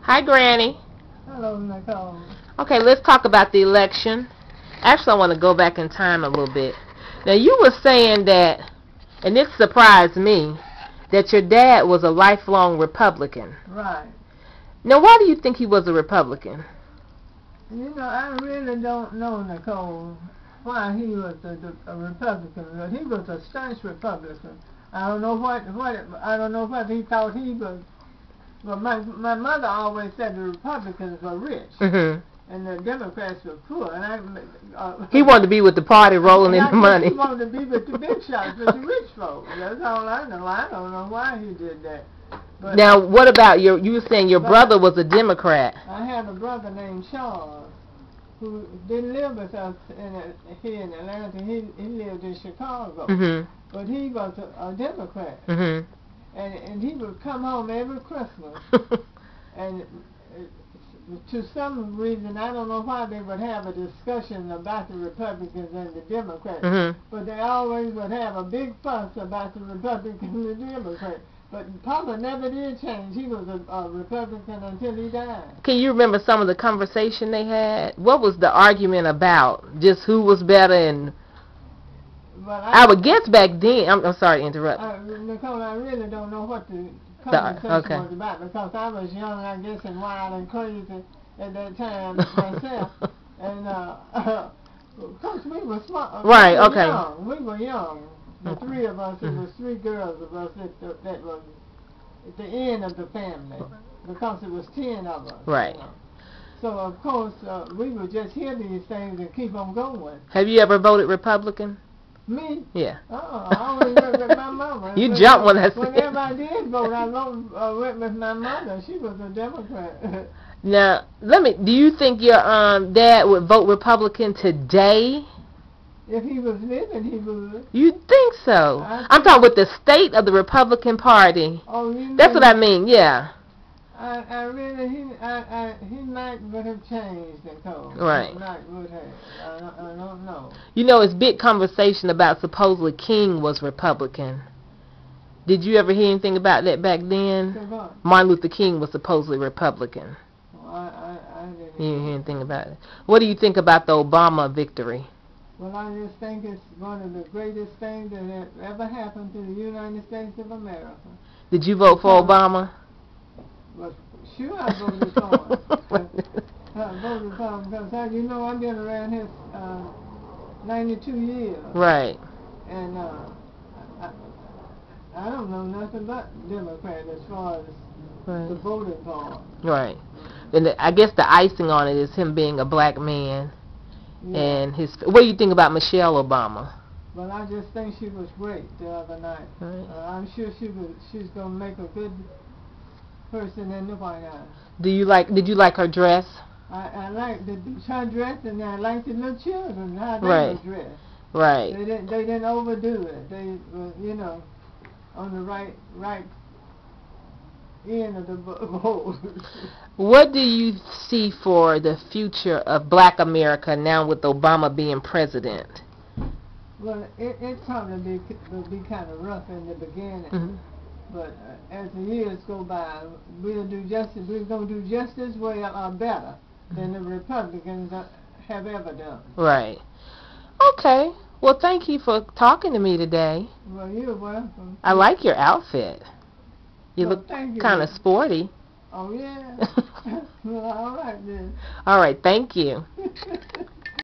Hi, Granny. Hello, Nicole. Okay, let's talk about the election. Actually, I want to go back in time a little bit. Now, you were saying that, and this surprised me, that your dad was a lifelong Republican. Right. Now, why do you think he was a Republican? You know, I really don't know, Nicole, why he was a Republican, but he was a staunch Republican. I don't know I don't know what he thought he was. But my mother always said the Republicans were rich. Mm-hmm. And the Democrats were poor. And he wanted to be with the party rolling in the money. He wanted to be with the big shots, with the rich folks. That's all I know. I don't know why he did that. But now, what about you were saying your brother was a Democrat. I had a brother named Charles who didn't live with us here in Atlanta. He lived in Chicago. Mm-hmm. But he was a Democrat. Mm-hmm. And he would come home every Christmas. And to some reason, I don't know why they would have a discussion about the Republicans and the Democrats. Mm-hmm. But they always would have a big fuss about the Republicans and the Democrats. But Papa never did change. He was a Republican until he died. Can you remember some of the conversation they had? What was the argument about? Just who was better? And well, I would guess back then. I'm sorry to interrupt. Nicole, I really don't know what the conversation was about because I was young, I guess, and wild and crazy at that time myself. And of course, we were smart. Right. We were Okay. Young. We were young. The three of us. It was three girls of us that was at the end of the family because it was 10 of us. Right. You know. So of course we would just hear these things and keep on going. Have you ever voted Republican? Me? Yeah. Oh, I always went with my mama. You jumped when I said. Whenever I did vote, I went with my mother. She was a Democrat. Now, do you think your dad would vote Republican today? If he was living, he would. You think so? I'm talking with the state of the Republican Party. Oh, you know. That's what I mean, yeah. I really, he might would have changed, Nicole. Right. He might would have. I don't know. You know, it's big conversation about supposedly King was Republican. Did you ever hear anything about that back then? What? Martin Luther King was supposedly Republican. Well, I didn't. You didn't hear anything about it. What do you think about the Obama victory? Well, I just think it's one of the greatest things that ever happened to the United States of America. Did you vote for Obama? Well, sure I voted for him. I voted for him because, you know, I've been around here 92 years. Right. And I don't know nothing about Democrat as far as the voting part. Right. And I guess the icing on it is him being a black man. Yeah. And what do you think about Michelle Obama? Well, I just think she was great the other night. Right. I'm sure she's going to make a good person in the White House. Did you like her dress? I like her dress, and I like the little children how they were dressed. Right. They didn't overdo it. They were, you know, on the right end of the boat. What do you see for the future of Black America now with Obama being president? Well, it probably will be kind of rough in the beginning, but as the years go by, we're going to do just as well or better than the Republicans have ever done. Right. Okay. Well, thank you for talking to me today. Well, you're welcome. I like your outfit. You look kind of sporty. Oh, yeah. Well, all right then. All right, thank you.